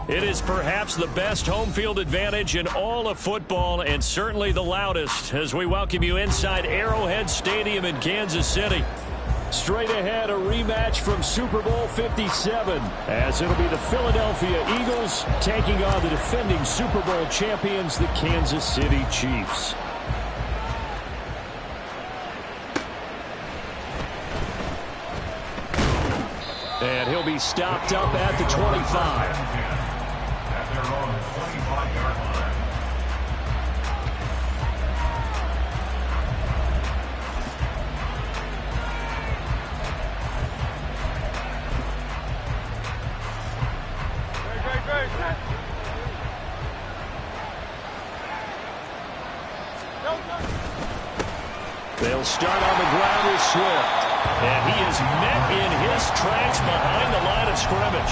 It is perhaps the best home field advantage in all of football and certainly the loudest as we welcome you inside Arrowhead Stadium in Kansas City. Straight ahead, a rematch from Super Bowl 57 as it'll be the Philadelphia Eagles taking on the defending Super Bowl champions, the Kansas City Chiefs. And he'll be stopped up at the 25. At their own 25-yard line. They'll start on the ground with Swift. And he is met in his tracks behind the line of scrimmage.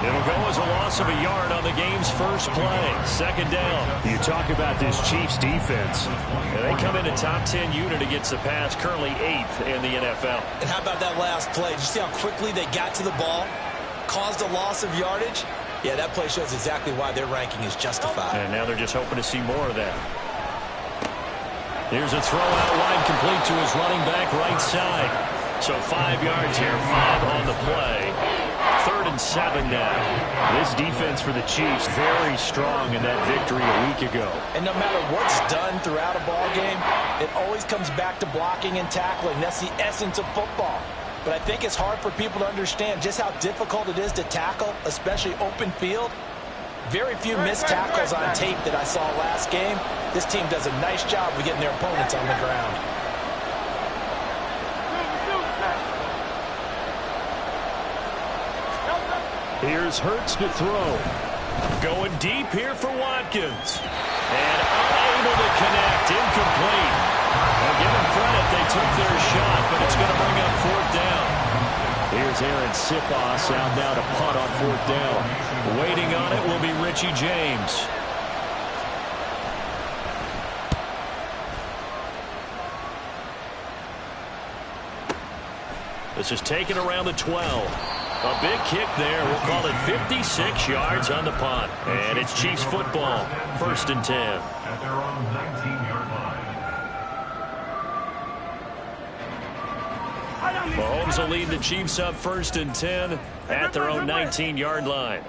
It'll go as a loss of a yard on the game's first play. Second down. You talk about this Chiefs defense. And they come in a top 10 unit against the pass, currently 8th in the NFL. And how about that last play? Did you see how quickly they got to the ball? Caused a loss of yardage? Yeah, that play shows exactly why their ranking is justified. And now they're just hoping to see more of that. Here's a throw out wide, complete to his running back right side. So 5 yards here, 5 on the play. 3rd and 7 now. This defense for the Chiefs very strong in that victory a week ago. And no matter what's done throughout a ball game, it always comes back to blocking and tackling. That's the essence of football. But I think it's hard for people to understand just how difficult it is to tackle, especially open field. Very few missed tackles on tape that I saw last game. This team does a nice job of getting their opponents on the ground. Here's Hurts to throw. Going deep here for Watkins. And unable to connect. Incomplete. Well, give them credit. They took their shot, but it's going to bring up 4th down. Here's Aaron Sipos out now to punt on 4th down. Waiting on it will be Richie James. This is taken around the 12. A big kick there. We'll call it 56 yards on the punt. And it's Chiefs football. 1st and 10. At their own 19-yard line. Mahomes will lead the Chiefs up 1st and 10 at their own 19-yard line.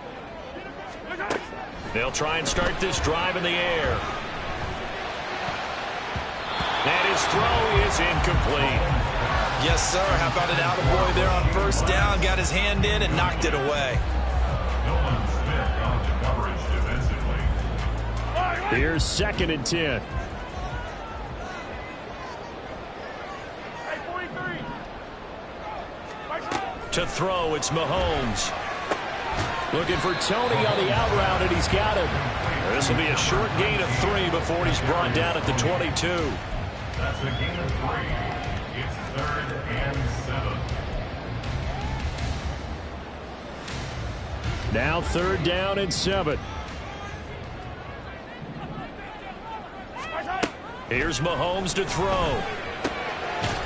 They'll try and start this drive in the air. And his throw is incomplete. Yes, sir. How about an attaboy there on 1st down? Got his hand in and knocked it away. Here's 2nd and 10. To throw, it's Mahomes. Looking for Tony on the out route, and he's got him. This will be a short gain of 3 before he's brought down at the 22. That's a gain of 3. It's 3rd and 7. Now 3rd down and 7. Here's Mahomes to throw.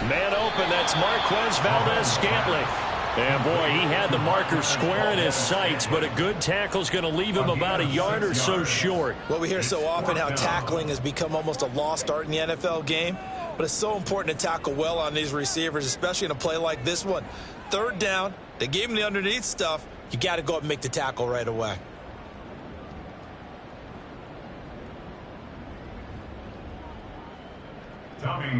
Man open, that's Marquez Valdez-Scantling. And boy, he had the marker square in his sights, but a good tackle's going to leave him about a yard or so short. Well, we hear so often how tackling has become almost a lost art in the NFL game, but it's so important to tackle well on these receivers, especially in a play like this one. 3rd down, they gave him the underneath stuff. You got to go up and make the tackle right away.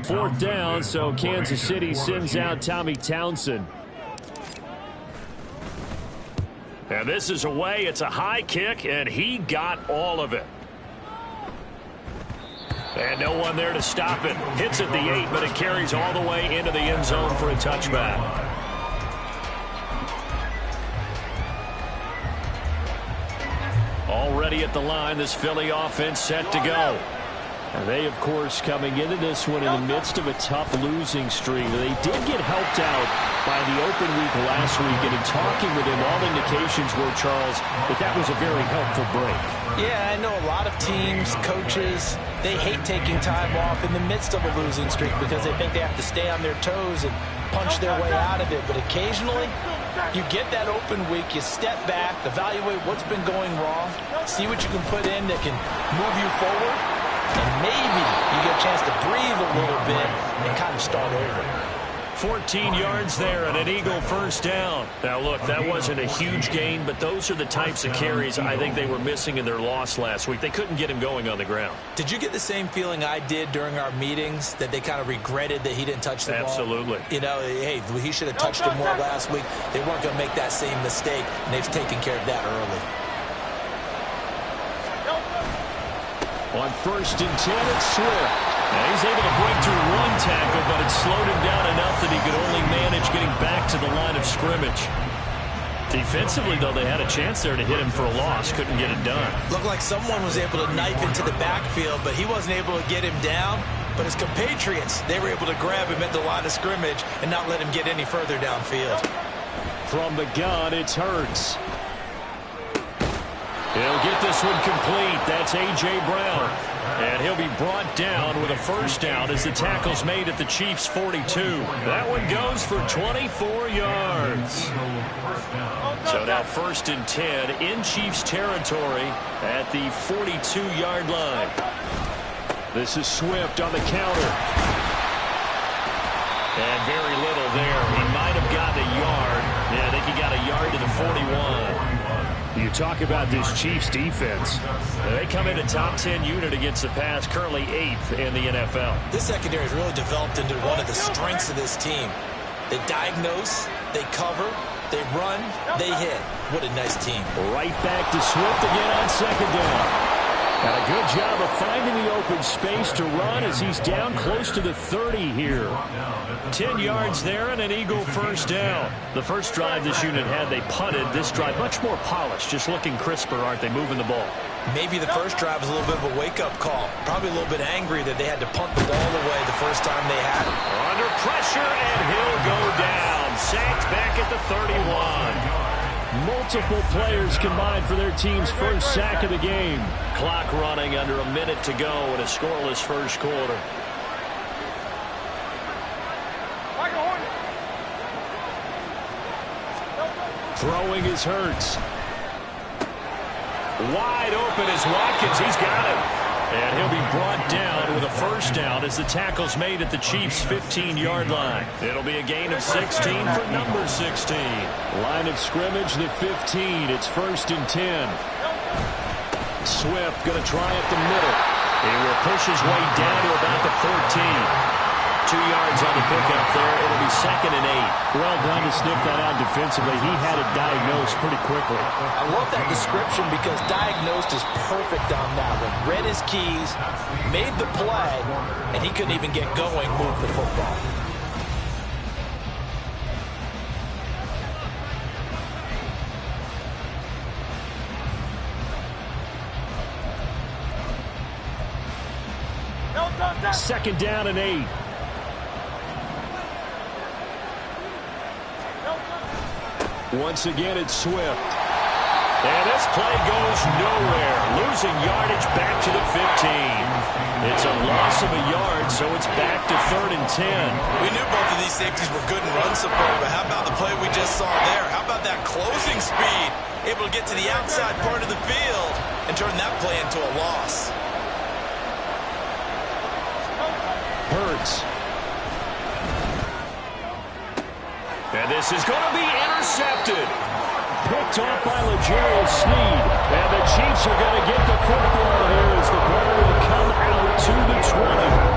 Fourth down, so Kansas City sends out Tommy Townsend. And this is away. It's a high kick, and he got all of it. And no one there to stop it. Hits at the 8, but it carries all the way into the end zone for a touchback. Already at the line, this Philly offense set to go. And they, of course, coming into this one in the midst of a tough losing streak. They did get helped out by the open week last week, and in talking with him, all indications were, Charles, that was a very helpful break. Yeah, I know a lot of teams, coaches, they hate taking time off in the midst of a losing streak because they think they have to stay on their toes and punch their way out of it. But occasionally, You get that open week, you step back, evaluate what's been going wrong, see what you can put in that can move you forward, and maybe you get a chance to breathe a little bit and kind of start over. 14 yards there and an Eagle first down. Now, look, that wasn't a huge gain, but those are the types of carries I think they were missing in their loss last week. They couldn't get him going on the ground. Did you get the same feeling I did during our meetings, that they kind of regretted that he didn't touch the ball? Absolutely. You know, hey, he should have touched it more last week. They weren't going to make that same mistake, and they've taken care of that early. On 1st and 10, it's Swift. Now he's able to break through one tackle, but it slowed him down enough that he could only manage getting back to the line of scrimmage. Defensively, though, they had a chance there to hit him for a loss. Couldn't get it done. Looked like someone was able to knife into the backfield, but he wasn't able to get him down. But his compatriots, they were able to grab him at the line of scrimmage and not let him get any further downfield. From the gun, it's Hurts. He'll get this one complete. That's A.J. Brown. And he'll be brought down with a first down as the tackle's made at the Chiefs' 42. That one goes for 24 yards. So now 1st and 10 in Chiefs territory at the 42-yard line. This is Swift on the counter. And very little there. He might have gotten a yard. Yeah, I think he got a yard to the 41. You talk about this Chiefs defense. They come in a top 10 unit against the pass, currently 8th in the NFL. This secondary has really developed into one of the strengths of this team. They diagnose, they cover, they run, they hit. What a nice team. Right back to Swift again on 2nd down. And a good job of finding the open space to run as he's down close to the 30 here. 10 yards there and an Eagle first down. The first drive this unit had, they punted. This drive much more polished, just looking crisper, aren't they, moving the ball? Maybe the first drive was a little bit of a wake-up call. Probably a little bit angry that they had to punt the ball away the first time they had it. Under pressure, and he'll go down. Sacked back at the 31. Multiple players combined for their team's first sack of the game. Clock running under a minute to go in a scoreless first quarter. Throwing is Hurts. Wide open is Watkins. He's got it. And he'll be brought down with a first down as the tackle's made at the Chiefs' 15-yard line. It'll be a gain of 16 for number 16. Line of scrimmage, the 15. It's 1st and 10. Swift going to try up the middle. He will push his way down to about the 14. 2 yards on the pickup there. It'll be 2nd and 8. Well done to sniff that out defensively. He had it diagnosed pretty quickly. I love that description because diagnosed is perfect on that one. Read his keys, made the play, and he couldn't even get going, move the football. Second down and 8. Once again, it's Swift. And this play goes nowhere. Losing yardage back to the 15. It's a loss of a yard, so it's back to 3rd and 10. We knew both of these safeties were good in run support, but how about the play we just saw there? How about that closing speed? Able to get to the outside part of the field and turn that play into a loss. Hurts. And this is going to be intercepted. Picked off by L'Jarius Sneed. And the Chiefs are going to get the football here as the ball will come out to the 20.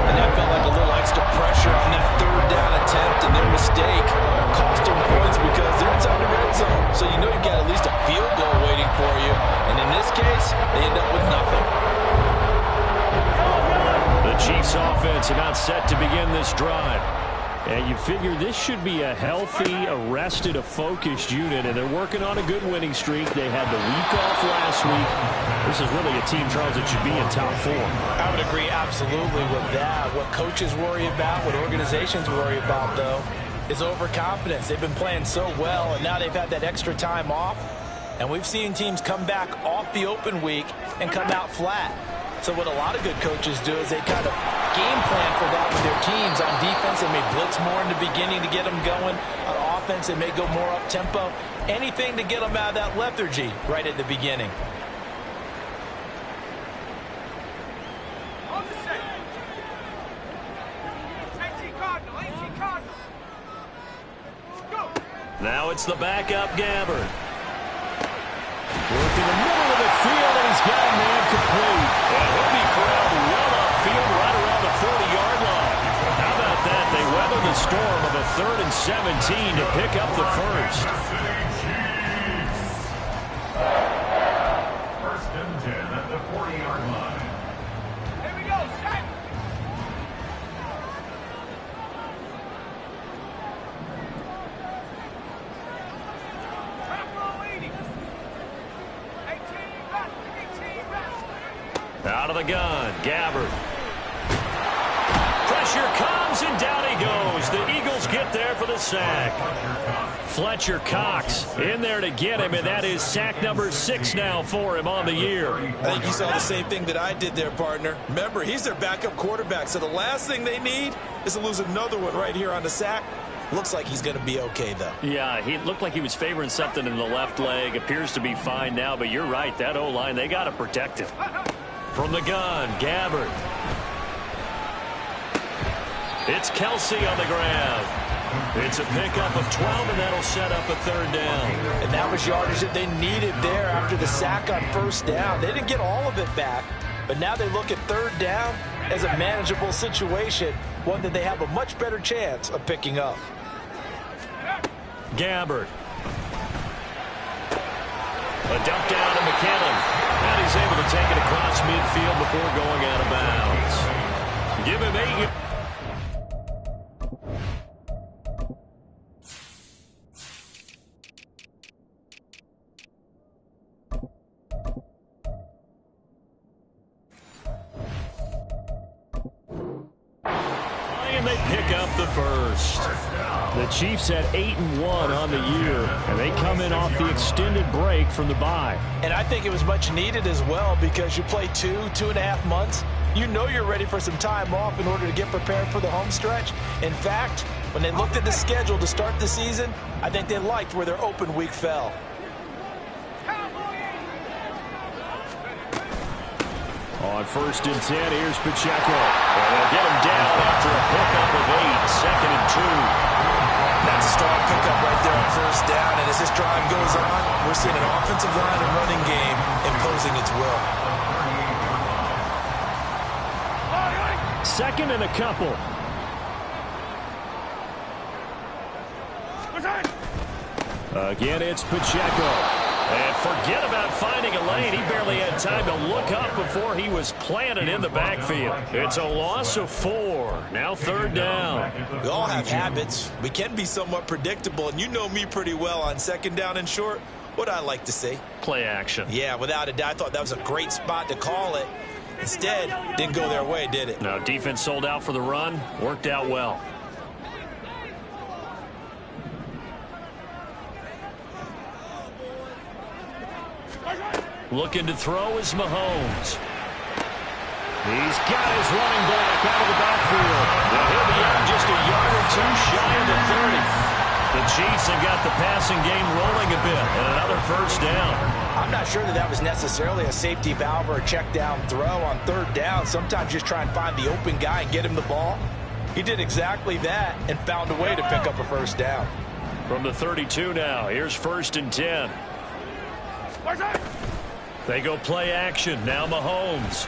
And that felt like a little extra pressure on that 3rd down attempt, and their mistake cost them points because they're inside the red zone. So you know you've got at least a field goal waiting for you. And in this case, they end up with nothing. The Chiefs offense about set to begin this drive. And you figure this should be a healthy, arrested, a focused unit, and they're working on a good winning streak. They had the week off last week. This is really a team, Charles, that should be in top 4. I would agree absolutely with that. What coaches worry about, what organizations worry about, though, is overconfidence. They've been playing so well, and now they've had that extra time off. And we've seen teams come back off the open week and come out flat. So what a lot of good coaches do is they kind of game plan for that with their teams. On defense, they may blitz more in the beginning to get them going. On offense. They may go more up-tempo. Anything to get them out of that lethargy right at the beginning. Now it's the backup Gabbard. Working the middle of the field, and he's got a man complete. And he'll be corralled well upfield right around the 40-yard line. How about that? They weather the storm of a 3rd and 17 to pick up the first. First and 10 at the 40-yard line. Here we go, set. Out of the gun, Gabbard. Pressure comes, and down he goes. The Eagles get there for the sack. Fletcher Cox in there to get him, and that is sack number 6 now for him on the year. I think you saw the same thing that I did there, partner. Remember, he's their backup quarterback, so the last thing they need is to lose another one right here on the sack. Looks like he's going to be okay, though. Yeah, he looked like he was favoring something in the left leg. Appears to be fine now, but you're right. That O-line, they got to protect him. From the gun, Gabbard. It's Kelsey on the ground. It's a pickup of 12, and that'll set up a 3rd down. And that was yardage that they needed there after the sack on 1st down. They didn't get all of it back, but now they look at 3rd down as a manageable situation, one that they have a much better chance of picking up. Gabbard. A dump down to McKinnon. And he's able to take it across midfield before going out of bounds. Give him 8. And they pick up the first. The Chiefs had 8-1 on the year, and they come in off the extended break from the bye. And I think it was much needed as well, because you play 2.5 months. You know you're ready for some time off in order to get prepared for the home stretch. In fact, when they looked at the schedule to start the season, I think they liked where their open week fell. On 1st and 10, here's Pacheco. And they'll get him down after a pickup of 8, 2nd and 2. That's a strong pickup right there on 1st down. And as this drive goes on, we're seeing an offensive line and running game imposing its will. 2nd and a couple. Again, it's Pacheco. And forget about finding a lane. He barely had time to look up before he was planted in the backfield. It's a loss of 4. Now 3rd down. We all have habits. We can be somewhat predictable, and you know me pretty well on 2nd down and short. What I like to say? Play action. Yeah, without a doubt. I thought that was a great spot to call it. Instead, didn't go their way, did it? No, defense sold out for the run. Worked out well. Looking to throw is Mahomes. He's got his running back out of the backfield. And he'll be out just a yard or 2 shy of the 30. The Chiefs have got the passing game rolling a bit, and another 1st down. I'm not sure that was necessarily a safety valve or a check down throw on 3rd down. Sometimes just try and find the open guy and get him the ball. He did exactly that and found a way to pick up a 1st down. From the 32 now, here's 1st and 10. They go play action. Now Mahomes.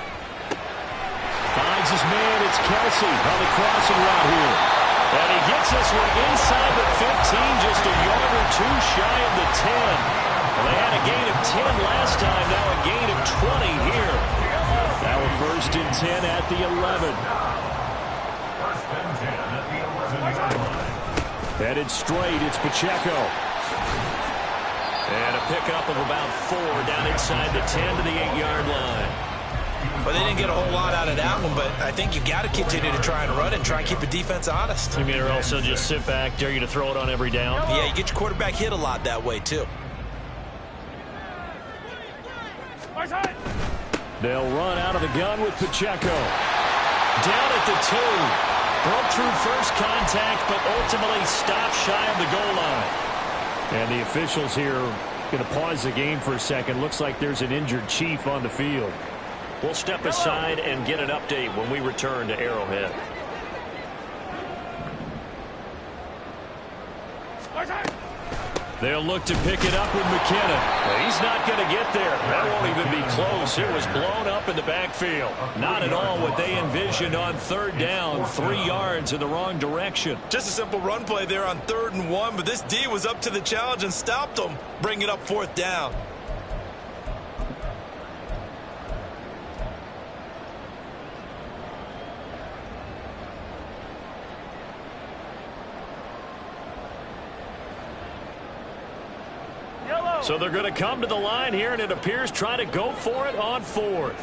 Finds his man. It's Kelsey on the crossing route here. And he gets this one inside the 15, just a yard or 2 shy of the 10. Well, they had a gain of 10 last time, now a gain of 20 here. Now a 1st and 10 at the 11. 1st and 10 at the 11-yard line. Headed straight, it's Pacheco. And a pickup of about 4 down inside the 10 to the 8-yard line. Well, they didn't get a whole lot out of that one, but I think you got to continue to try and run and try and keep the defense honest. You mean or also just sit back, dare you to throw it on every down? Yeah, you get your quarterback hit a lot that way, too. They'll run out of the gun with Pacheco. Down at the 2. Broke through first contact, but ultimately stopped shy of the goal line. And the officials here going to pause the game for a second. Looks like there's an injured Chief on the field. We'll step aside and get an update when we return to Arrowhead. They'll look to pick it up with McKinnon. He's not going to get there. That won't even be close. It was blown up in the backfield. Not at all what they envisioned on third down. 3 yards in the wrong direction. Just a simple run play there on 3rd and 1, but this D was up to the challenge and stopped them, bringing up 4th down. So they're going to come to the line here, and it appears trying to go for it on 4th.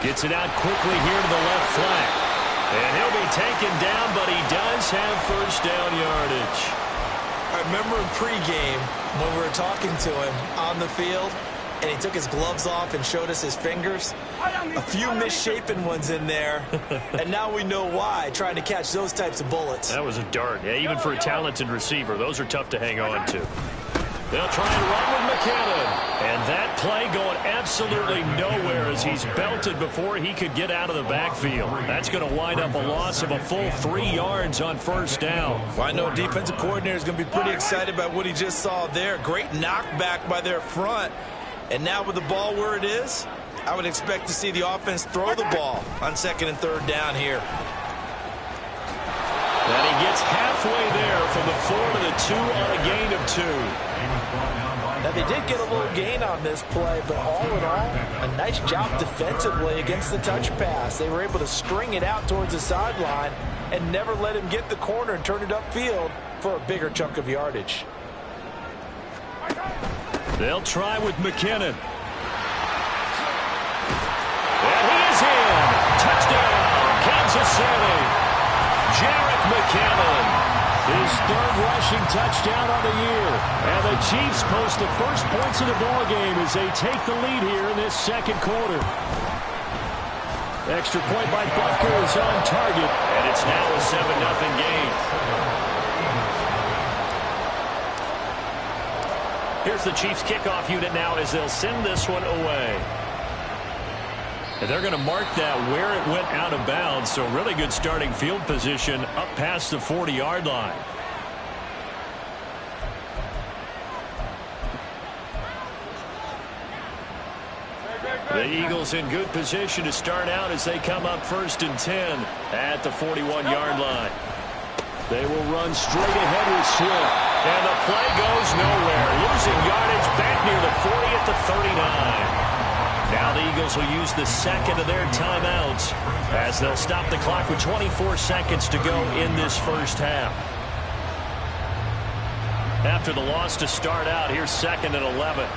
Gets it out quickly here to the left flank. And he'll be taken down, but he does have first down yardage. I remember in pregame when we were talking to him on the field, and he took his gloves off and showed us his fingers. A few misshapen ones in there, and now we know why, trying to catch those types of bullets. That was a dart. Yeah, even for a talented receiver, those are tough to hang on to. They'll try and run with McKinnon. And that play going absolutely nowhere as he's belted before he could get out of the backfield. That's going to wind up a loss of a full 3 yards on first down. Well, I know defensive coordinator is going to be pretty excited about what he just saw there. Great knockback by their front. And now with the ball where it is, I would expect to see the offense throw the ball on 2nd and 3rd down here. And he gets halfway there from the 4 to the 2 on a gain of 2. Now, they did get a little gain on this play, but all in all, a nice job defensively against the touch pass. They were able to string it out towards the sideline and never let him get the corner and turn it upfield for a bigger chunk of yardage. They'll try with McKinnon. And he is in. Touchdown, Kansas City. Jarek McKinnon, his 3rd rushing touchdown on the year. And the Chiefs post the first points of the ballgame as they take the lead here in this 2nd quarter. Extra point by Butker is on target, and it's now a 7-0 game. Here's the Chiefs kickoff unit now as they'll send this one away. And they're going to mark that where it went out of bounds, so really good starting field position up past the 40-yard line. The Eagles in good position to start out as they come up 1st and 10 at the 41-yard line. They will run straight ahead with Swift. And the play goes nowhere. Losing yardage back near the 40 at the 39. Now the Eagles will use the 2nd of their timeouts as they'll stop the clock with 24 seconds to go in this first half. After the loss to start out, here's 2nd and 11.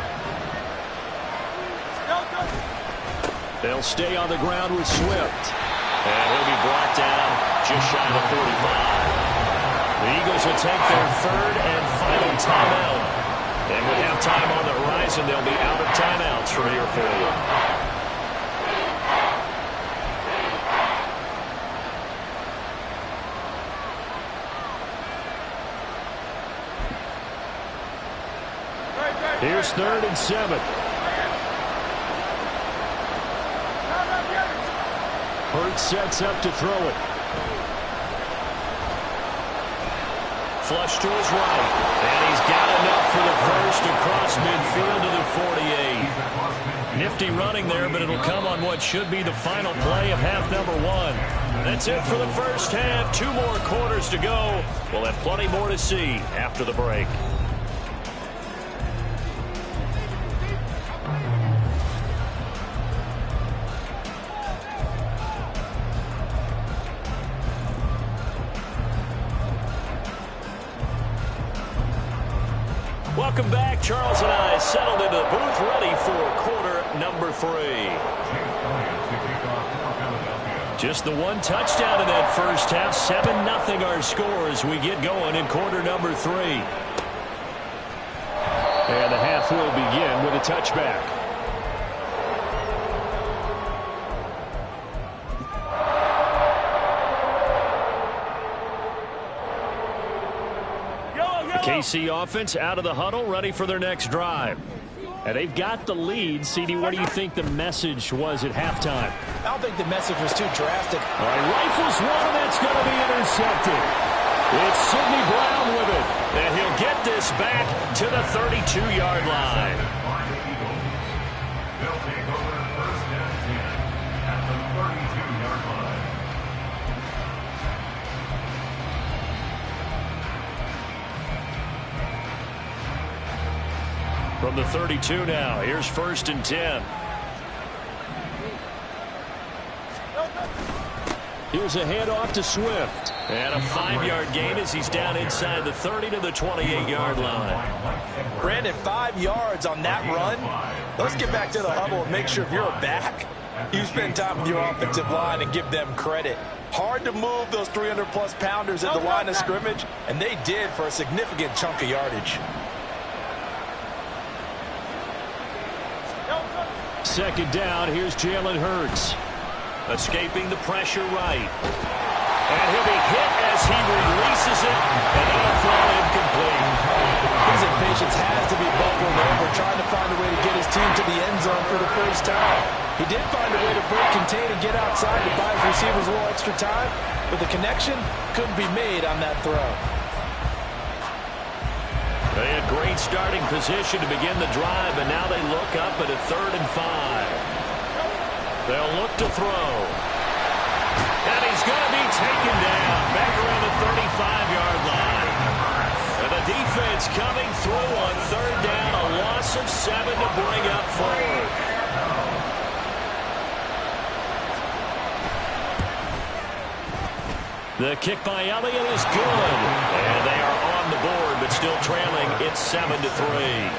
They'll stay on the ground with Swift. And he'll be brought down just shy of the 45. The Eagles will take their 3rd and final timeout. And with halftime on the horizon, they'll be out of timeouts from here forward. Here's 3rd and 7. Hurts sets up to throw it. Flush to his right. And he's got enough for the first across midfield to the 48. Nifty running there, but it'll come on what should be the final play of half number 1. That's it for the first half. 2 more quarters to go. We'll have plenty more to see after the break. Welcome back. Charles and I settled into the booth ready for quarter number 3. Just the one touchdown in that first half. 7-0 our score as we get going in quarter number 3. And the half will begin with a touchback. KC offense out of the huddle, ready for their next drive. And they've got the lead. CD, what do you think the message was at halftime? I don't think the message was too drastic. All right, rifles one, and that's going to be intercepted. It's Sidney Brown with it. And he'll get this back to the 32-yard line. They'll take over first and 10 at the 32-yard line. From the 32 now, here's first and 10. Here's a handoff to Swift. And a 5-yard gain as he's down inside the 30 to the 28-yard line. Brandon, 5 yards on that run. Let's get back to the huddle and make sure if you're a back, you spend time with your offensive line and give them credit. Hard to move those 300-plus pounders at the line of scrimmage, and they did for a significant chunk of yardage. Second down, here's Jalen Hurts. Escaping the pressure right. And he'll be hit as he releases it. And that'll throw incomplete. His impatience has to be bubbling over, trying to find a way to get his team to the end zone for the first time. He did find a way to break, contain, and get outside to buy his receivers a little extra time, but the connection couldn't be made on that throw. They had great starting position to begin the drive, and now they look up at a 3rd and 5. They'll look to throw. And he's going to be taken down back around the 35-yard line. And the defense coming through on 3rd down, a loss of 7 to bring up 4. The kick by Elliott is good. And they are on the board, but still trailing. It's 7-3.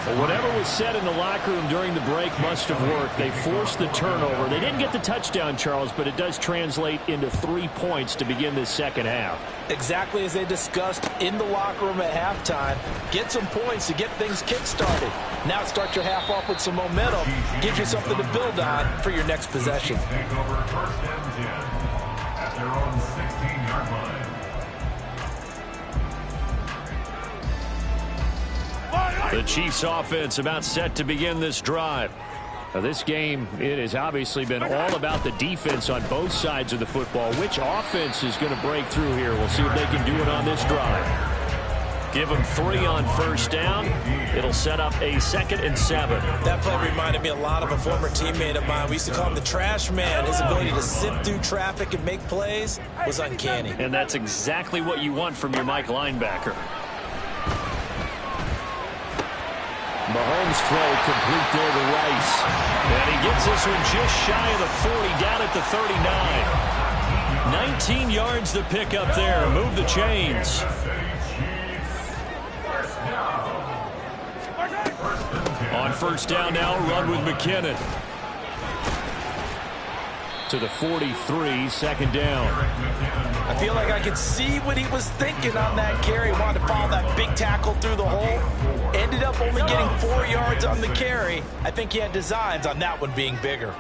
Well, whatever was said in the locker room during the break must have worked. They forced the turnover. They didn't get the touchdown, Charles, but it does translate into 3 points to begin this second half. Exactly as they discussed in the locker room at halftime. Get some points to get things kick-started. Now start your half off with some momentum. Gives you something to build on for your next possession. Take over first and 10 at their own 16-yard line. The Chiefs offense about set to begin this drive. Now, this game, it has obviously been all about the defense on both sides of the football. Which offense is going to break through here? We'll see if they can do it on this drive. Give them 3 on first down. It'll set up a 2nd and 7. That play reminded me a lot of a former teammate of mine. We used to call him the trash man. His ability to sift through traffic and make plays was uncanny. And that's exactly what you want from your Mike linebacker. Mahomes throw complete there to Rice. And he gets this one just shy of the 40, down at the 39. 19 yards to pick up there. Move the chains. On first down now, run with McKinnon. To the 43, second down. I feel like I could see what he was thinking on that carry. He wanted to follow that big tackle through the hole. Ended up only getting 4 yards on the carry. I think he had designs on that one being bigger.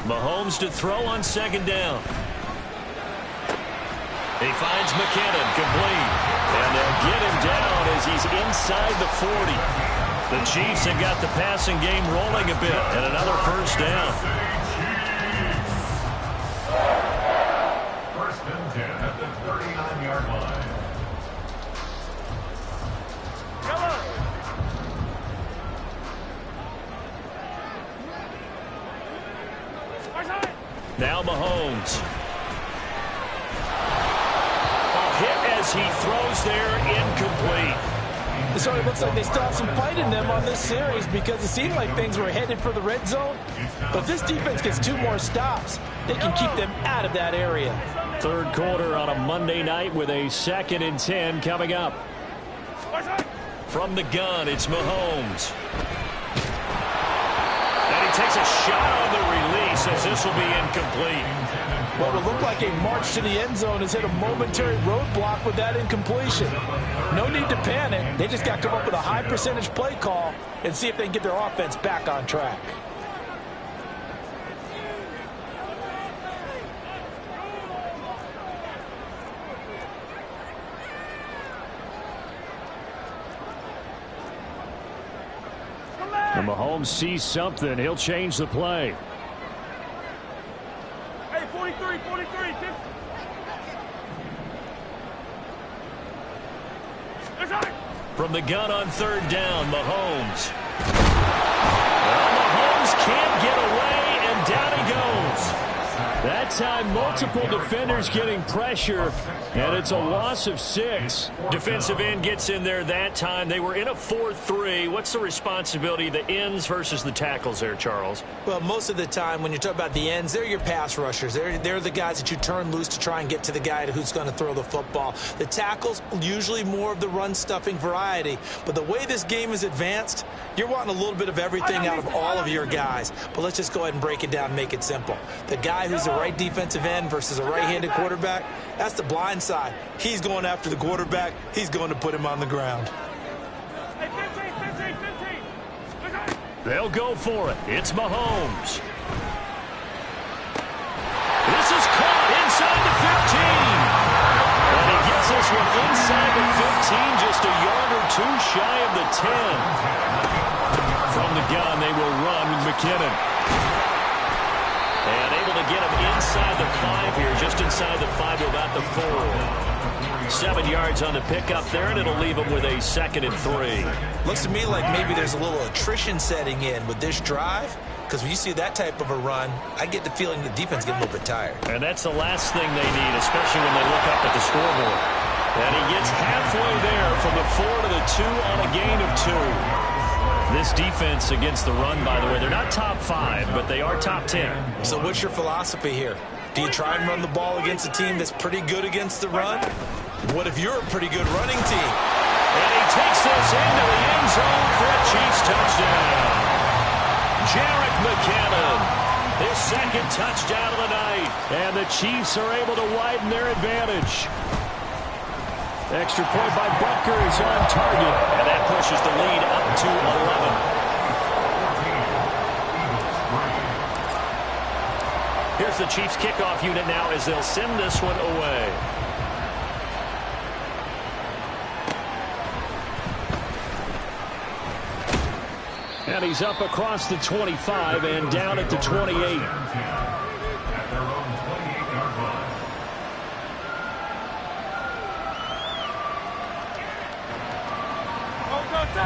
Mahomes to throw on second down. He finds McKinnon, complete. And they'll get him down as he's inside the 40. The Chiefs have got the passing game rolling a bit, and another first down. First and 10 at the 39-yard line. Now Mahomes. A hit as he throws there, incomplete. So it looks like they still have some fight in them on this series because it seemed like things were headed for the red zone. But if this defense gets 2 more stops, they can keep them out of that area. Third quarter on a Monday night with a 2nd and 10 coming up. From the gun, it's Mahomes. And he he takes a shot on the release as this will be incomplete. What would look like a march to the end zone has hit a momentary roadblock with that incompletion. No need to panic. They just got to come up with a high percentage play call and see if they can get their offense back on track. And Mahomes sees something. He'll change the play. Hey, 43, 43. From the gun on third down, Mahomes. Well, Mahomes can't get away, and down he goes. That time, multiple defenders getting pressure, and it's a loss of 6. Defensive end gets in there that time. They were in a 4-3. What's the responsibility of the ends versus the tackles there, Charles? Well, most of the time when you talk about the ends, they're your pass rushers. They're the guys that you turn loose to try and get to the guy who's going to throw the football. The tackles, usually more of the run-stuffing variety. But the way this game is advanced, you're wanting a little bit of everything out of all of your guys. But let's just go ahead and break it down and make it simple. The guy who's the right defensive end versus a right-handed quarterback, that's the blind side. He's going after the quarterback. He's going to put him on the ground. Hey, 15, 15, 15. They'll go for it. It's Mahomes. This is caught inside the 15. And he gets this one inside the 15, just a yard or two shy of the 10. From the gun, they will run with McKinnon. And able to get him inside the 5 here, just inside the 5 to about the 4. 7 yards on the pickup there, and it'll leave him with a 2nd and 3. Looks to me like maybe there's a little attrition setting in with this drive, because when you see that type of a run, I get the feeling the defense gets a little bit tired. And that's the last thing they need, especially when they look up at the scoreboard. And he gets halfway there from the 4 to the 2 on a gain of 2. This defense against the run, by the way, they're not top 5, but they are top 10. So what's your philosophy here? Do you try and run the ball against a team that's pretty good against the run? What if you're a pretty good running team? And he takes this into the end zone for a Chiefs touchdown. Jarek McKinnon, his 2nd touchdown of the night. And the Chiefs are able to widen their advantage. Extra point by Butker is on target. And that pushes the lead up to 11. Here's the Chiefs kickoff unit now as they'll send this one away. And he's up across the 25 and down at the 28.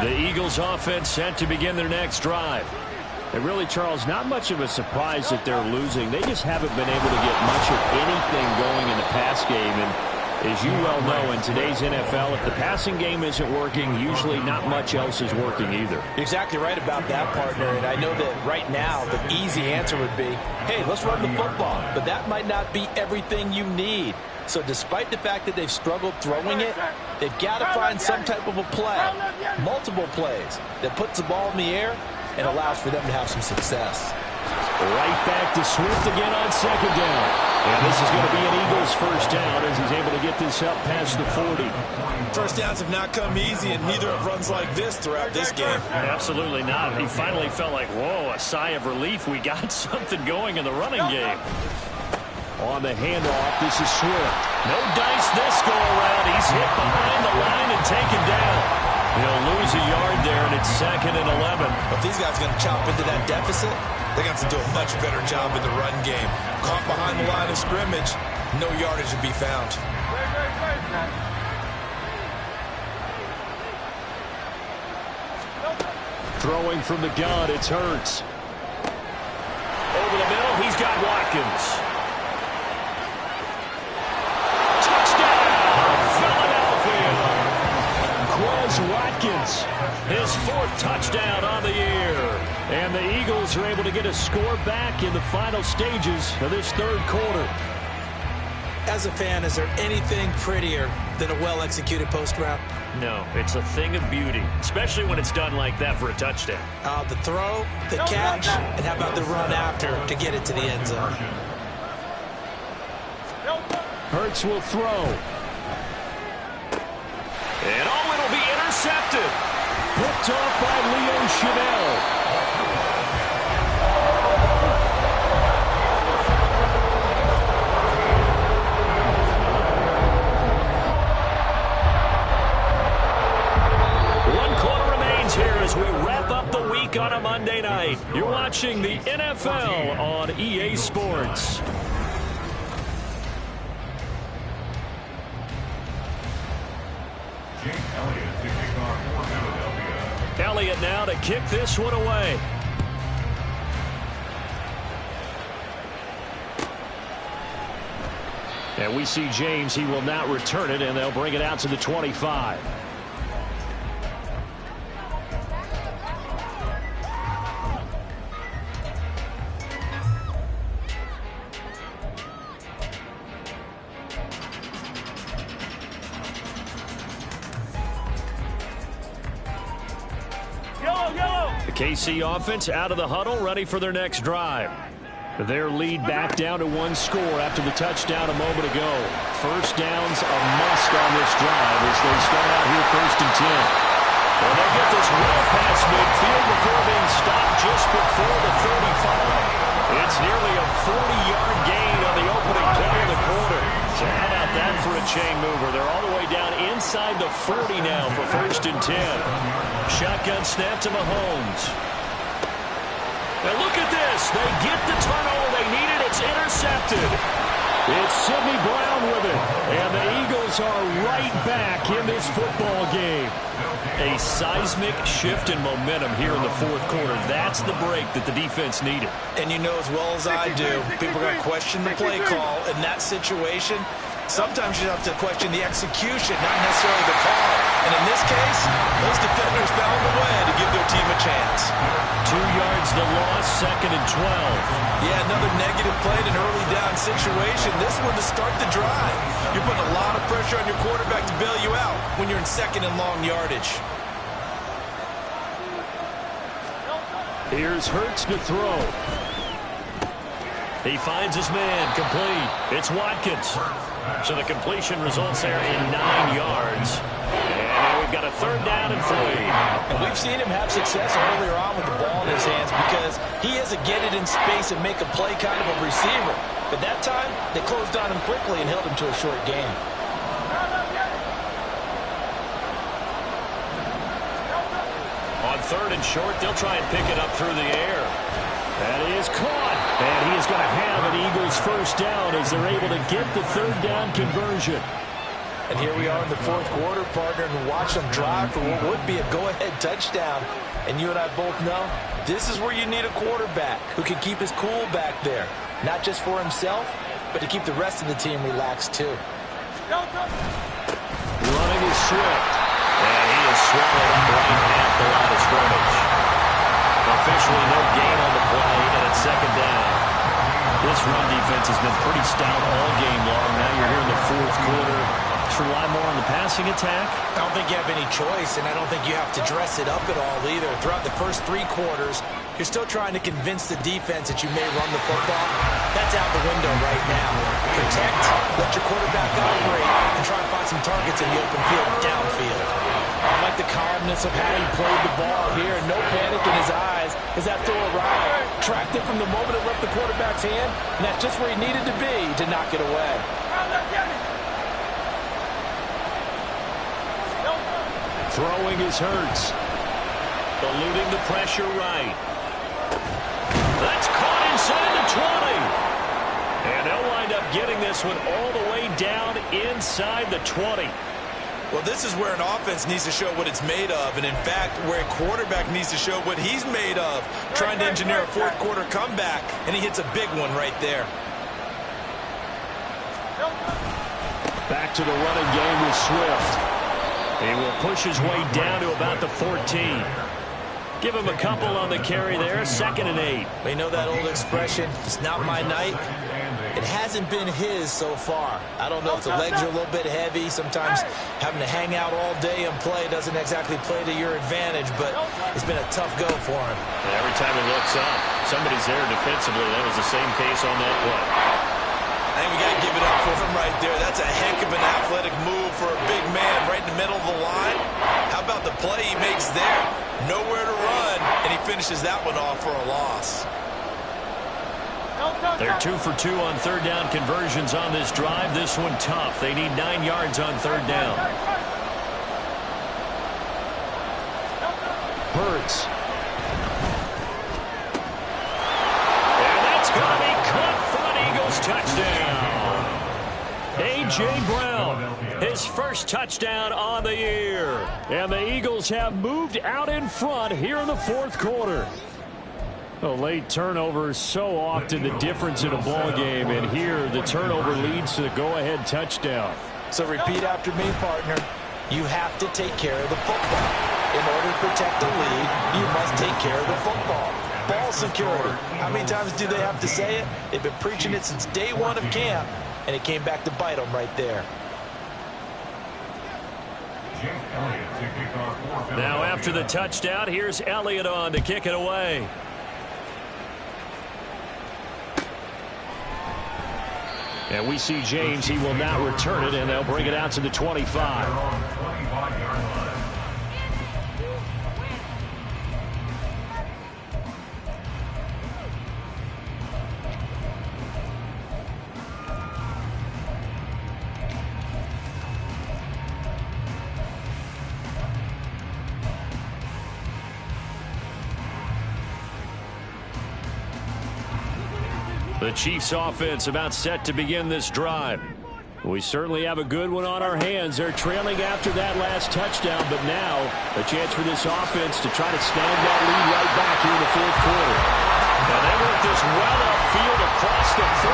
The Eagles offense set to begin their next drive. And really, Charles, not much of a surprise that they're losing. They just haven't been able to get much of anything going in the pass game. And as you well know, in today's NFL, if the passing game isn't working, usually not much else is working either. You're exactly right about that, partner. And I know that right now the easy answer would be, hey, let's run the football. But that might not be everything you need. So despite the fact that they've struggled throwing it, they've got to find some type of a play, multiple plays, that puts the ball in the air and allows for them to have some success. Right back to Swift again on 2nd down. And this is going to be an Eagles 1st down as he's able to get this up past the 40. First downs have not come easy, and neither have runs like this throughout this game. Absolutely not. He finally felt like, whoa, a sigh of relief. We got something going in the running game. On the handoff, this is Swift. No dice this go-around. He's hit behind the line and taken down. He'll lose a yard there, and it's 2nd and 11. If these guys are going to chop into that deficit, they're going to have to do a much better job in the run game. Caught behind the line of scrimmage, no yardage to be found. Throwing from the gun, it's Hurts. Over the middle, he's got Watkins. Watkins, his 4th touchdown on the year. And the Eagles are able to get a score back in the final stages of this 3rd quarter. As a fan, is there anything prettier than a well-executed post route? No, it's a thing of beauty, especially when it's done like that for a touchdown. The throw, the catch, and how about the run after to get it to the end zone? Hurts will throw. And it'll be intercepted. Picked off by Leo Chanel. As we wrap up the week on a Monday night, you're watching the NFL on EA Sports. Jake Elliott to kick off for Philadelphia. Elliott now to kick this one away. And we see James. He will not return it, and they'll bring it out to the 25. KC offense out of the huddle, ready for their next drive. Their lead back down to one score after the touchdown a moment ago. First down's a must on this drive as they start out here 1st and 10. Well, they get this well past midfield before being stopped just before the 35. It's nearly a 40-yard gain on the opening play of the quarter. So how about that for a chain mover? They're all the way down inside the 40 now for 1st and 10. Shotgun snap to Mahomes. And look at this. They get the turnover they needed. It's intercepted. It's Sidney Brown with it. And the Eagles are right back in this football game. A seismic shift in momentum here in the 4th quarter. That's the break that the defense needed. And you know as well as I do, people are going to question the play call in that situation. Sometimes you have to question the execution, not necessarily the call. And in this case, those defenders found a way to give their team a chance. 2 yards the loss, 2nd and 12. Yeah, another negative play in an early down situation. This one to start the drive. You're putting a lot of pressure on your quarterback to bail you out when you're in 2nd and long yardage. Here's Hurts to throw. He finds his man, complete. It's Watkins. So the completion results there in 9 yards. And now we've got a 3rd down and 3. And we've seen him have success earlier on with the ball in his hands because he has a get it in space and make a play kind of a receiver. But that time, they closed on him quickly and held him to a short gain. On 3rd and short, they'll try and pick it up through the air. That is caught. And he is going to have an Eagles 1st down as they're able to get the 3rd down conversion. And here we are in the 4th quarter, partner, and watch them drive for what would be a go-ahead touchdown. And you and I both know this is where you need a quarterback who can keep his cool back there. Not just for himself, but to keep the rest of the team relaxed too. Running is Swift. And he is swallowed up right at the line of scrimmage. Officially no gain on the play, and it's 2nd down. This run defense has been pretty stout all game long. Now you're here in the 4th quarter. Let's rely more on the passing attack. I don't think you have any choice, and I don't think you have to dress it up at all either. Throughout the first 3 quarters, you're still trying to convince the defense that you may run the football. That's out the window right now. Protect, let your quarterback operate, and try and find some targets in the open field downfield. I like the calmness of how he played the ball here. No panic in his eyes as that throw arrived. Tracked it from the moment it left the quarterback's hand, and that's just where he needed to be to knock it away. Throwing his Hurts. Eluding the pressure right. That's caught inside the 20. And they'll wind up getting this one all the way down inside the 20. Well, this is where an offense needs to show what it's made of, and in fact, where a quarterback needs to show what he's made of, trying to engineer a 4th quarter comeback, and he hits a big one right there. Back to the running game with Swift. He will push his way down to about the 14. Give him a couple on the carry there. 2nd and 8. We know that old expression, it's not my night. It hasn't been his so far. I don't know if the legs are a little bit heavy. Sometimes having to hang out all day and play doesn't exactly play to your advantage, but it's been a tough go for him. And every time he looks up, somebody's there defensively. That was the same case on that play. I think we got to give it up for him right there. That's a heck of an athletic move for a big man right in the middle of the line. How about the play he makes there? Nowhere to run, and he finishes that one off for a loss. They're 2 for 2 on 3rd down conversions on this drive. This one tough. They need 9 yards on 3rd down. Hurts. And that's going to be caught front. Eagles touchdown. A.J. Brown, his first touchdown on the year. And the Eagles have moved out in front here in the 4th quarter. A late turnover is so often the difference in a ball game, and here the turnover leads to the go-ahead touchdown. So repeat after me, partner. You have to take care of the football. In order to protect the lead, you must take care of the football. Ball security. How many times do they have to say it? They've been preaching it since day one of camp, and it came back to bite them right there. Now after the touchdown, here's Elliott on to kick it away. And we see James. He will not return it, and they'll bring it out to the 25. The Chiefs offense about set to begin this drive. We certainly have a good one on our hands. They're trailing after that last touchdown, but now a chance for this offense to try to snag that lead right back here in the 4th quarter. Now they work this well upfield across the 35.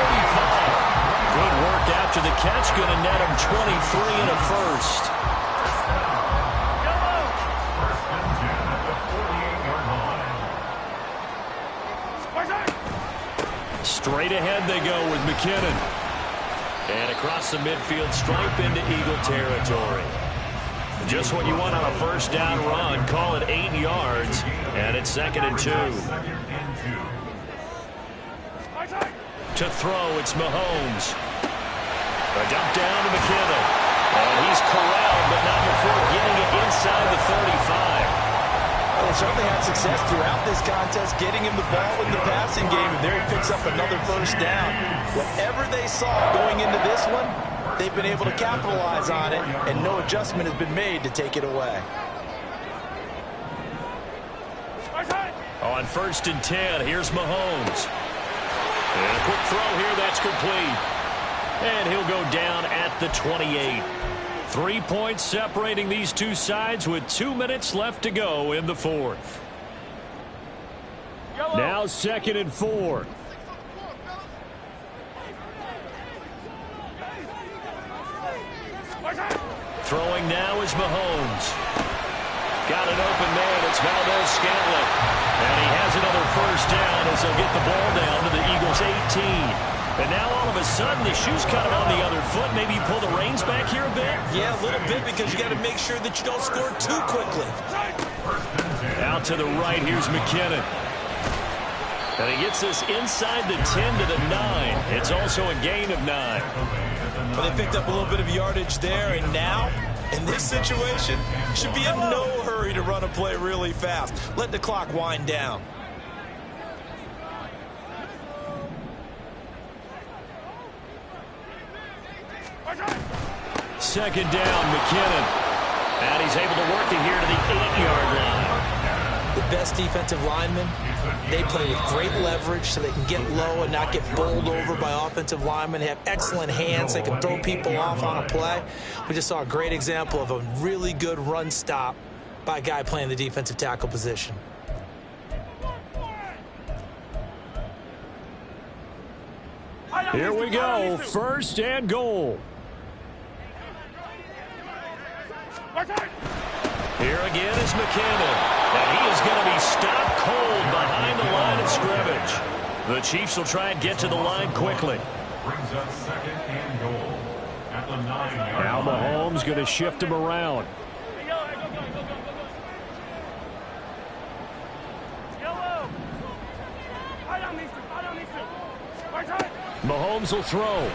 Good work after the catch. Going to net them 23 and a first. Straight ahead they go with McKinnon. And across the midfield stripe into Eagle territory. Just what you want on a first down run. Call it 8 yards. And it's 2nd and 2. To throw, it's Mahomes. A dump down to McKinnon. And he's corralled, but not before getting it inside the 35. Well, they certainly had success throughout this contest, getting him the ball in the passing game, and there he picks up another first down. Whatever they saw going into this one, they've been able to capitalize on it, and no adjustment has been made to take it away. On 1st and 10, here's Mahomes. And a quick throw here, that's complete. And he'll go down at the 28. 3 points separating these two sides with 2 minutes left to go in the 4th. Now 2nd and 4. Throwing now is Mahomes. Got an open man. It's Valdez-Scantling. And he has another first down as they'll get the ball down to the Eagles' 18. And now all of a sudden the shoe's kind of on the other foot. Maybe you pull the reins back here a bit? Yeah, a little bit, because you got to make sure that you don't score too quickly. Out to the right, here's McKinnon. And he gets this inside the 10 to the 9. It's also a gain of 9. Well, they picked up a little bit of yardage there, and now, in this situation, should be in no hurry to run a play really fast. Let the clock wind down. Second down, McKinnon. And he's able to work it here to the 8-yard line. The best defensive linemen, they play with great leverage so they can get low and not get bowled over by offensive linemen. They have excellent hands. They can throw people off on a play. We just saw a great example of a really good run stop by a guy playing the defensive tackle position. Here we go. 1st and goal. Here again is McKinnon. And he is going to be stopped cold behind the line of scrimmage. The Chiefs will try and get to the line quickly. Brings up second and goal at the 9-yard Now line. Mahomes going to shift him around. Hey, go, hey, go. Yellow. Fight on these two. Right side. Mahomes will throw.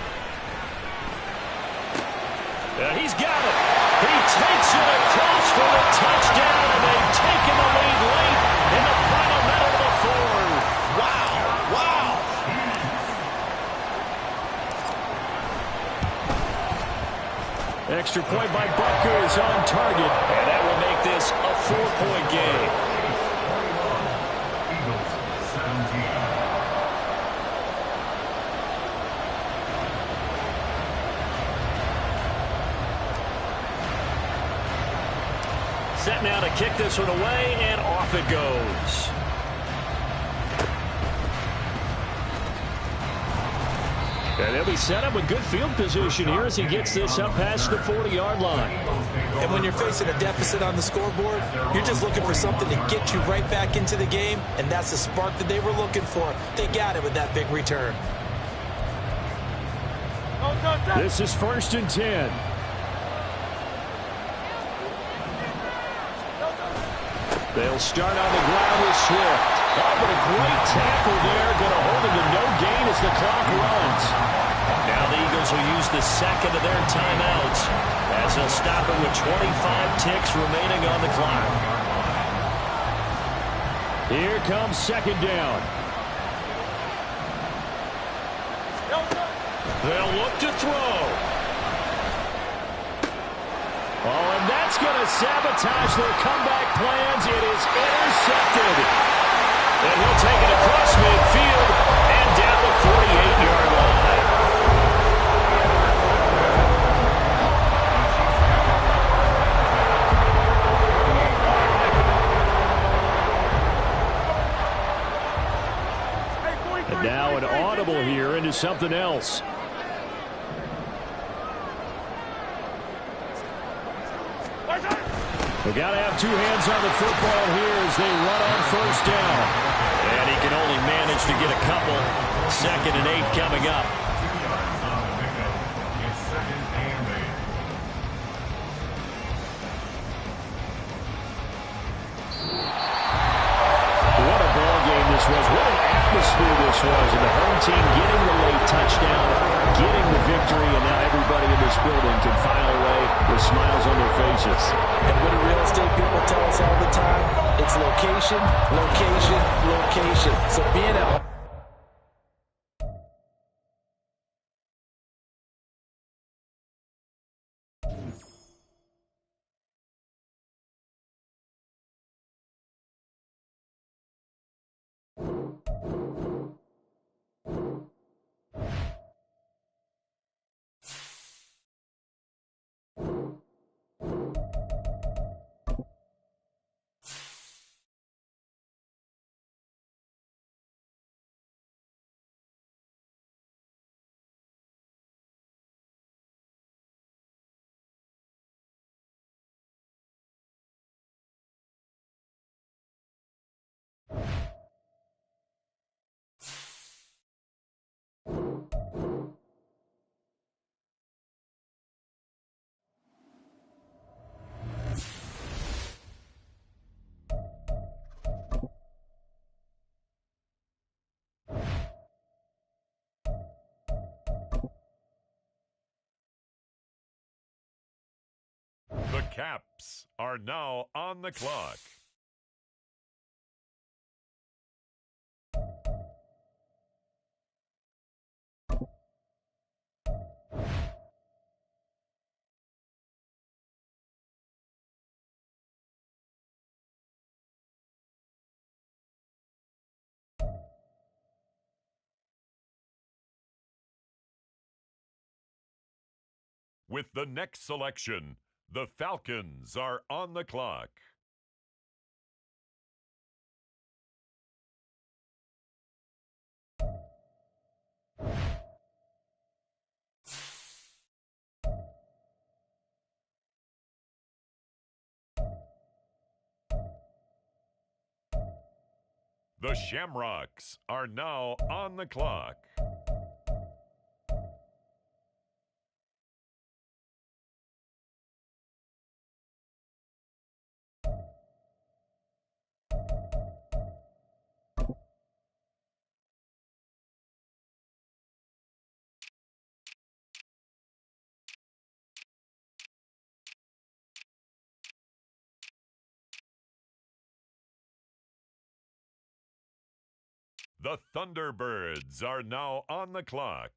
And he's got it. He takes it across for the touchdown, and they've taken the lead late in the final minute of the fourth. Wow. Extra point by Butker is on target, and that will make this a 4-point game. Eagles 17. Set now to kick this one away, and off it goes. And they'll be set up with good field position here as he gets this up past the 40-yard line. And when you're facing a deficit on the scoreboard, you're just looking for something to get you right back into the game, and that's the spark that they were looking for. They got it with that big return. This is 1st and 10. They'll start on the ground with Swift. Oh, but a great tackle there. Going to hold him to no gain as the clock runs. Now the Eagles will use the second of their timeouts as they'll stop it with 25 ticks remaining on the clock. Here comes 2nd down. They'll look to throw. Oh, and that's going to sabotage their comeback plans. It is intercepted. And he'll take it across midfield and down the 48-yard line. And now an audible here into something else. They got to have two hands on the football here as they run on 1st down. And he can only manage to get a couple. 2nd and 8 coming up. 2 yards on the pickup. It's 2nd and 8. What a ball game this was. What an atmosphere this was. And the home team getting the late touchdown, getting the victory, and now everybody in this building can file away with smiles on their faces. And what do real estate people tell us all the time? It's location, location, location. So being at home. The Caps are now on the clock. With the next selection, the Falcons are on the clock. The Shamrocks are now on the clock. The Thunderbirds are now on the clock.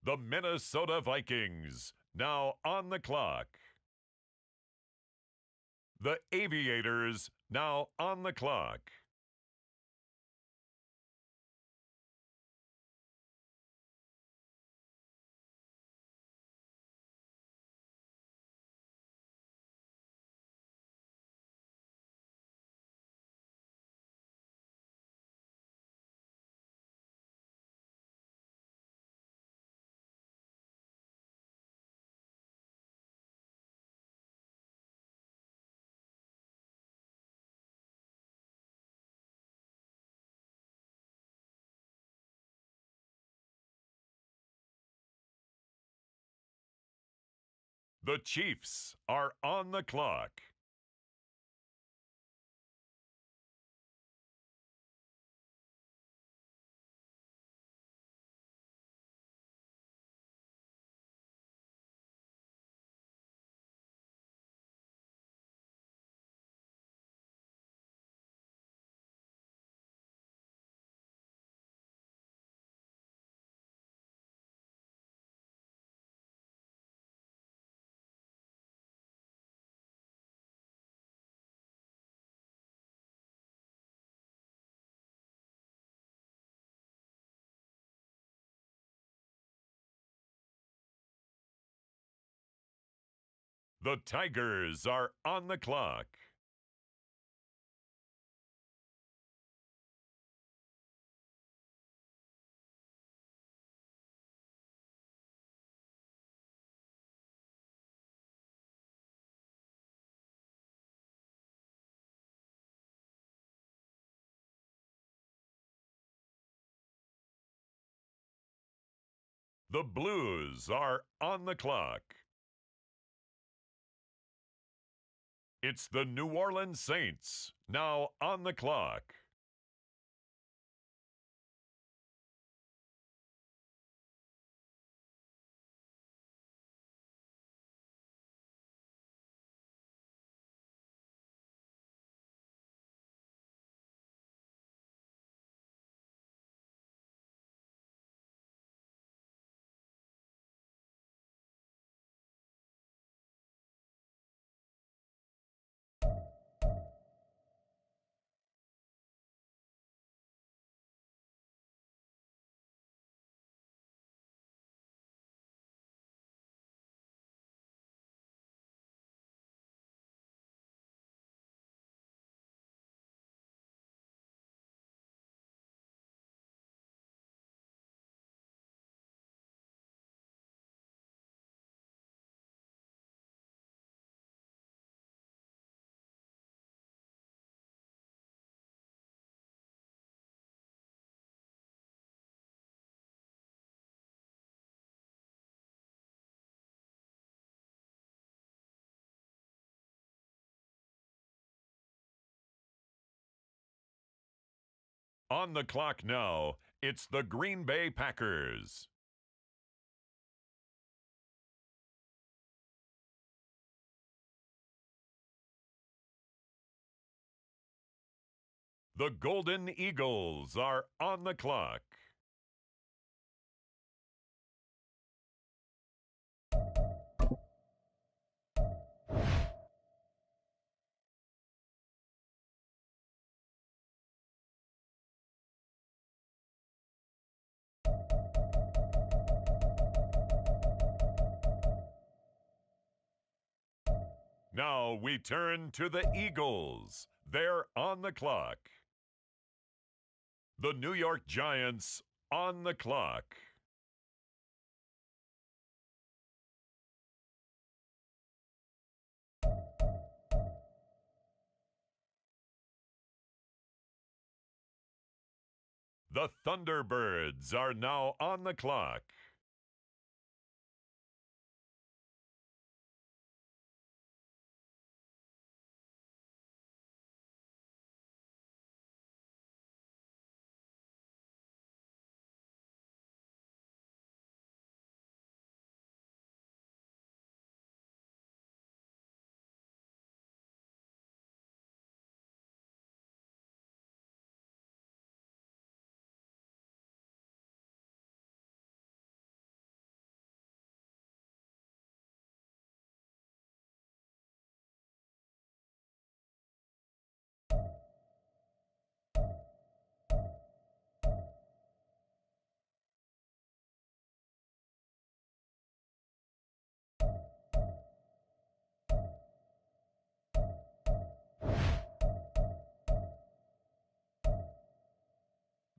The Minnesota Vikings now on the clock. The Aviators now on the clock. The Chiefs are on the clock. The Tigers are on the clock. The Blues are on the clock. It's the New Orleans Saints now on the clock. On the clock now, it's the Green Bay Packers. The Golden Eagles are on the clock. Now we turn to the Eagles. They're on the clock. The New York Giants on the clock. The Thunderbirds are now on the clock.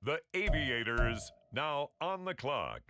The Aviators now on the clock.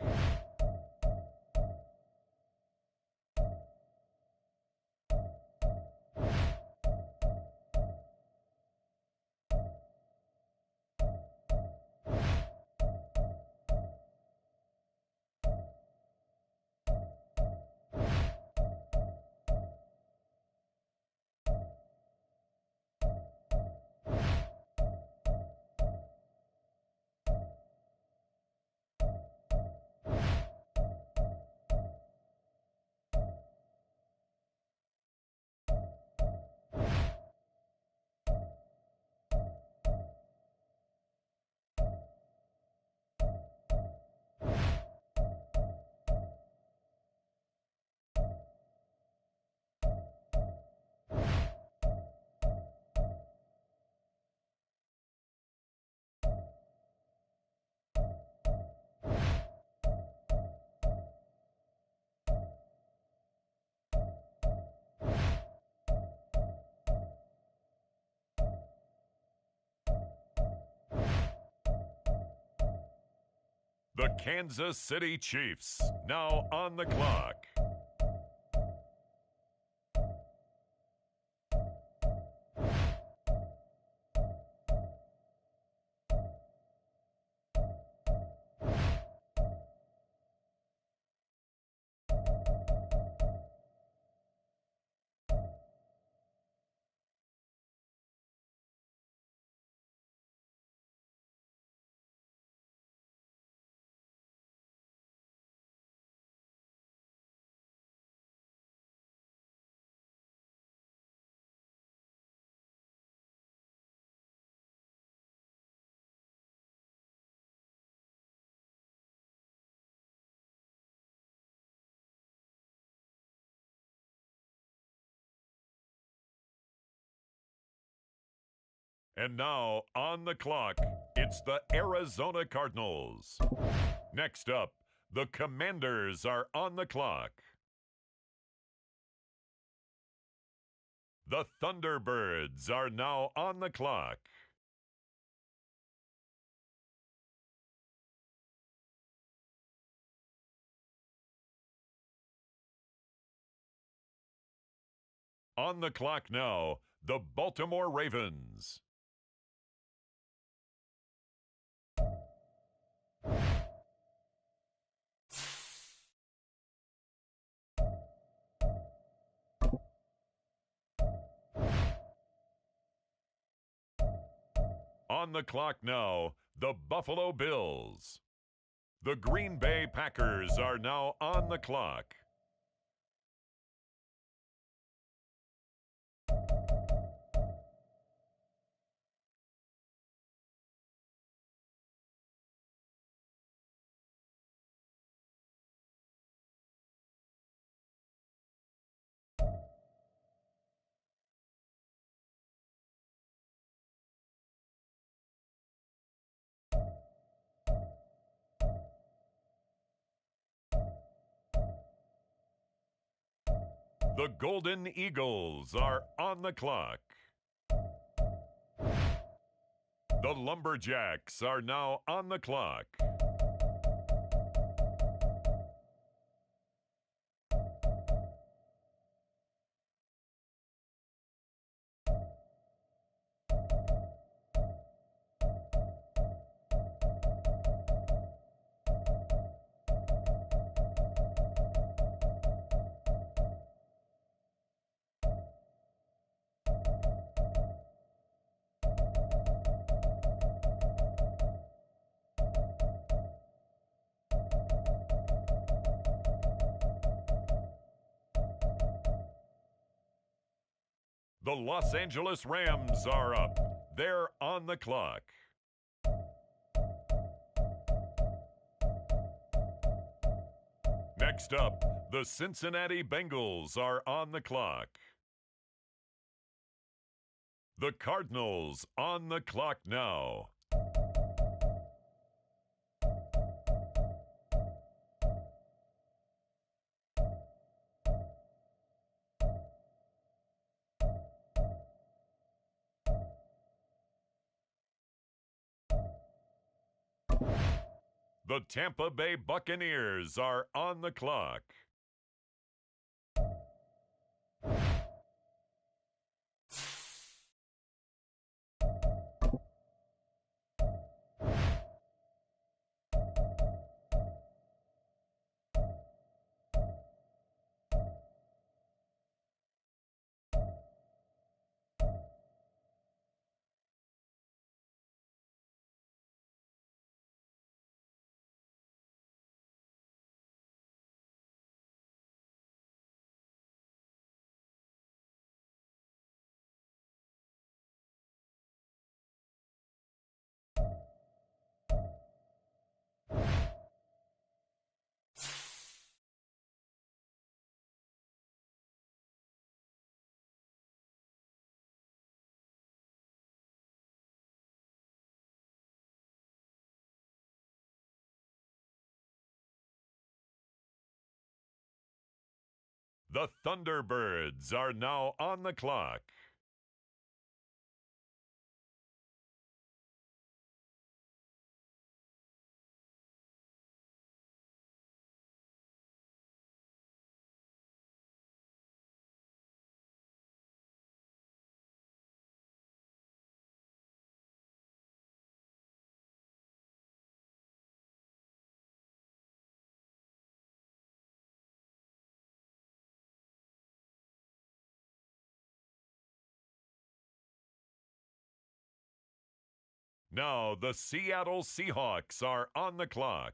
The Kansas City Chiefs now on the clock. And now, on the clock, it's the Arizona Cardinals. Next up, the Commanders are on the clock. The Thunderbirds are now on the clock. On the clock now, the Baltimore Ravens. On the clock now, the Buffalo Bills. The Green Bay Packers are now on the clock. The Golden Eagles are on the clock. The Lumberjacks are now on the clock. The Los Angeles Rams are up. They're on the clock. Next up, the Cincinnati Bengals are on the clock. The Cardinals on the clock now. The Tampa Bay Buccaneers are on the clock. The Thunderbirds are now on the clock. Now the Seattle Seahawks are on the clock.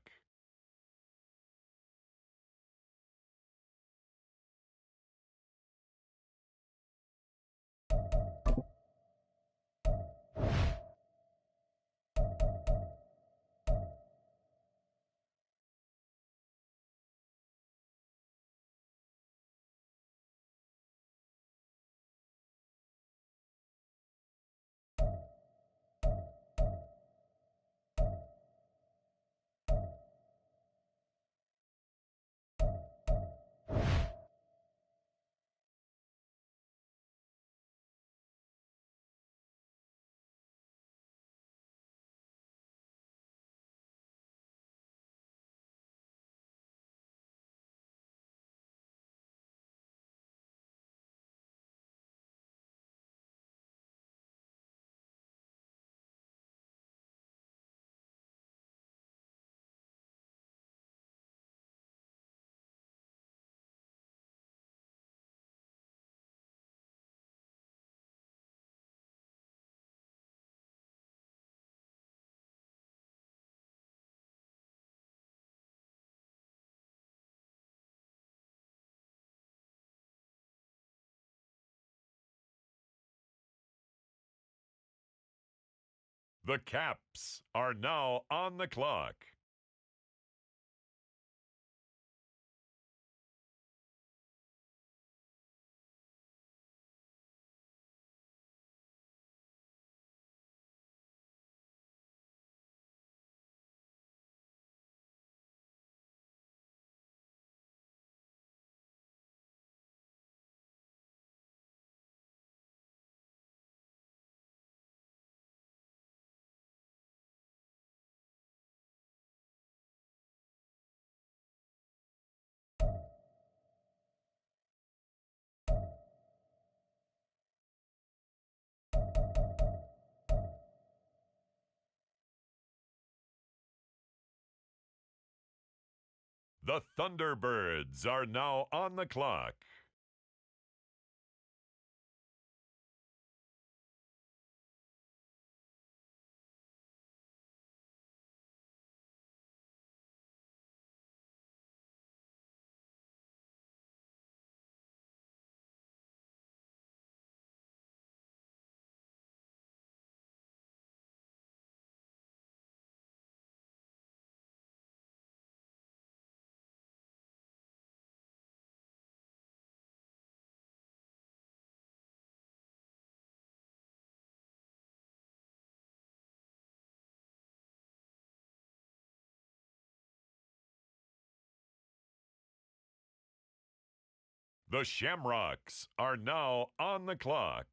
The Caps are now on the clock. The Thunderbirds are now on the clock. The Shamrocks are now on the clock.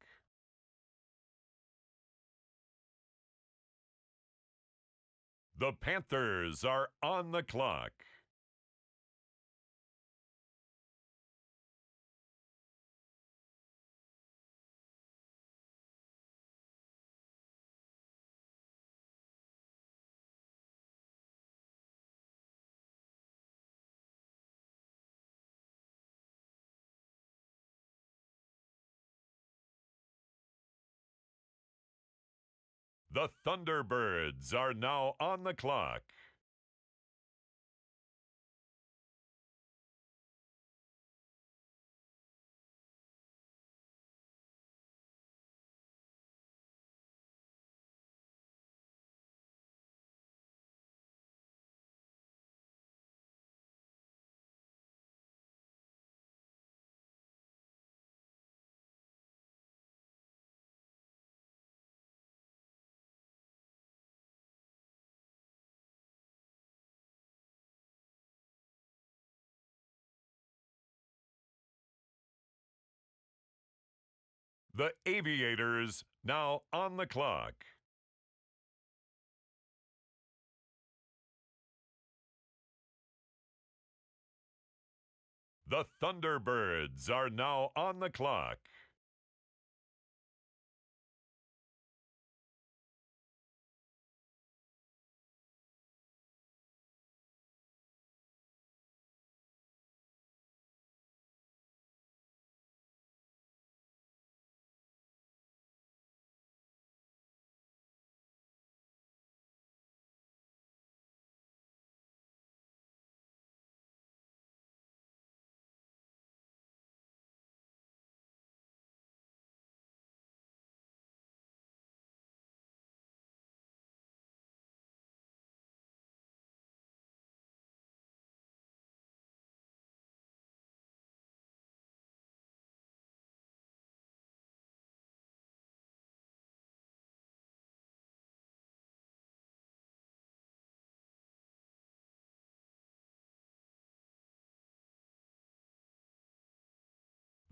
The Panthers are on the clock. The Thunderbirds are now on the clock. The Aviators now on the clock. The Thunderbirds are now on the clock.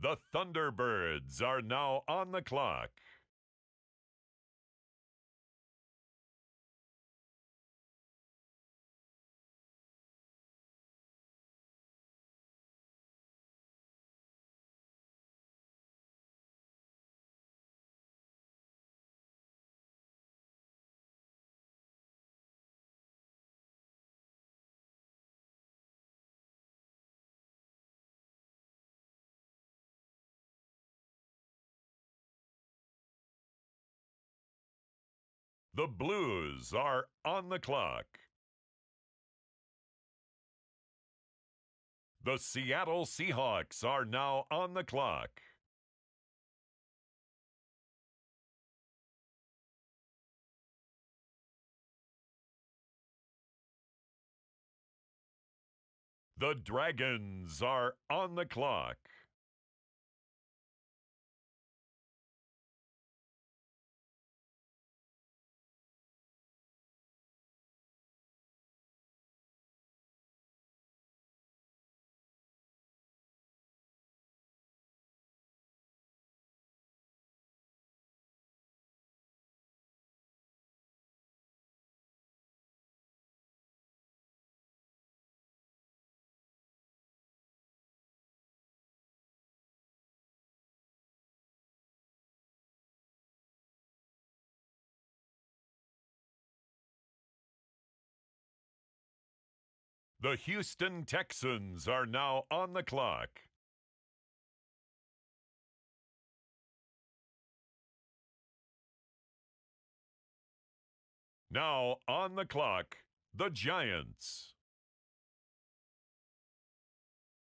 The Thunderbirds are now on the clock. The Blues are on the clock. The Seattle Seahawks are now on the clock. The Dragons are on the clock. The Houston Texans are now on the clock. Now on the clock, the Giants.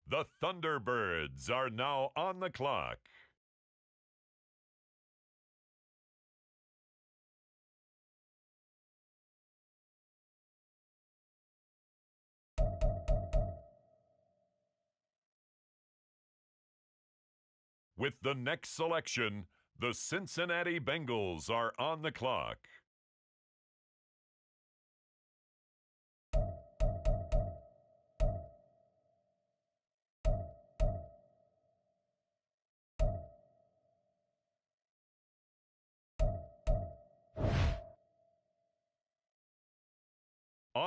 The Thunderbirds are now on the clock. With the next selection, the Cincinnati Bengals are on the clock.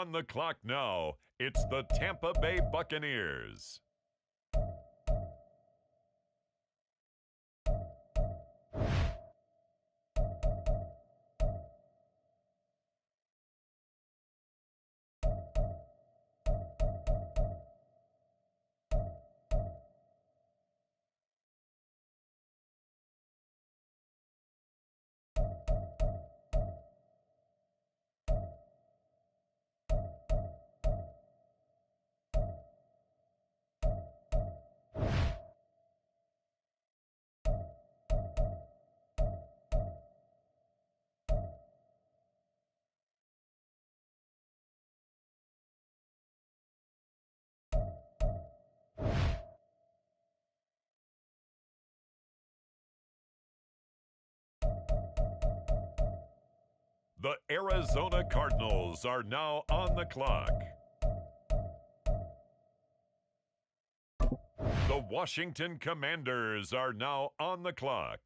On the clock now, it's the Tampa Bay Buccaneers. The Arizona Cardinals are now on the clock. The Washington Commanders are now on the clock.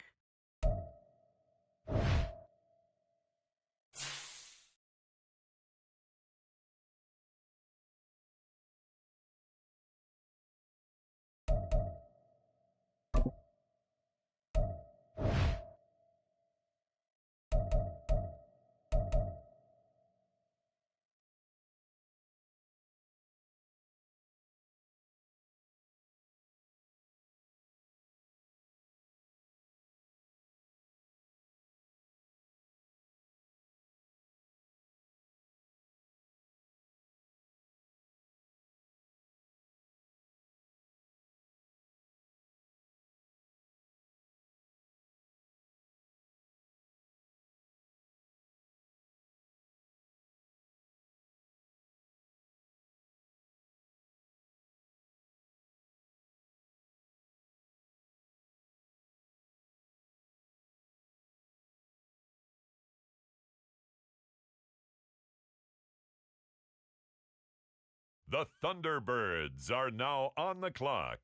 The Thunderbirds are now on the clock.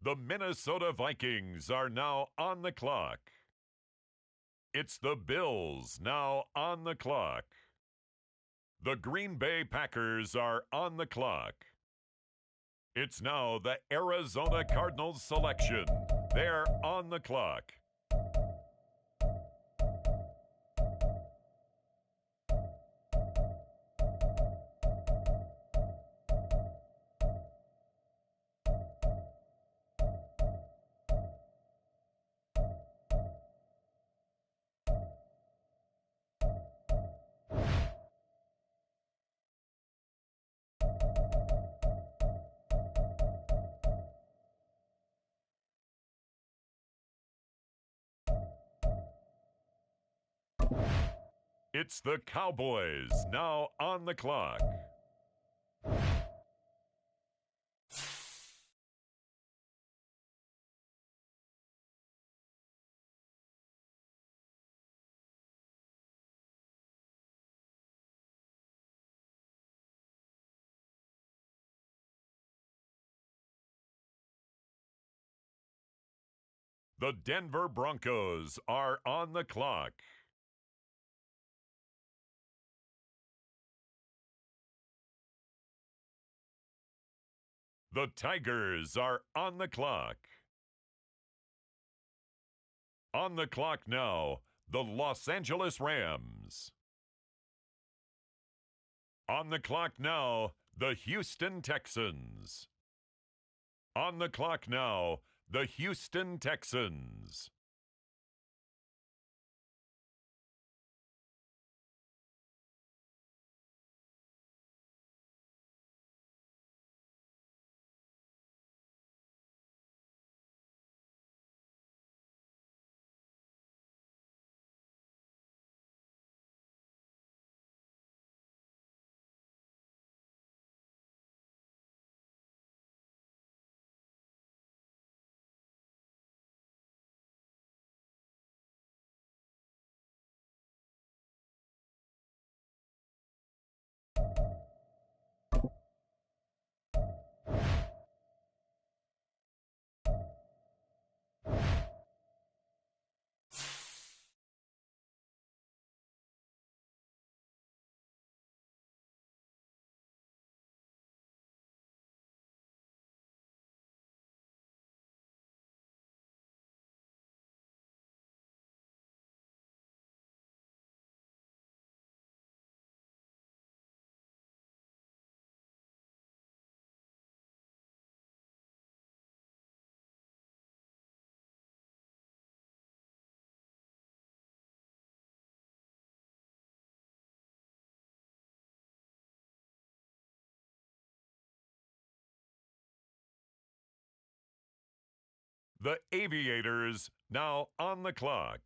The Minnesota Vikings are now on the clock. It's the Bills now on the clock. The Green Bay Packers are on the clock. It's now the Arizona Cardinals selection. They're on the clock. It's the Cowboys now on the clock. The Denver Broncos are on the clock. The Tigers are on the clock. On the clock now, the Los Angeles Rams. On the clock now, the Houston Texans. On the clock now, the Houston Texans. The Aviators now on the clock.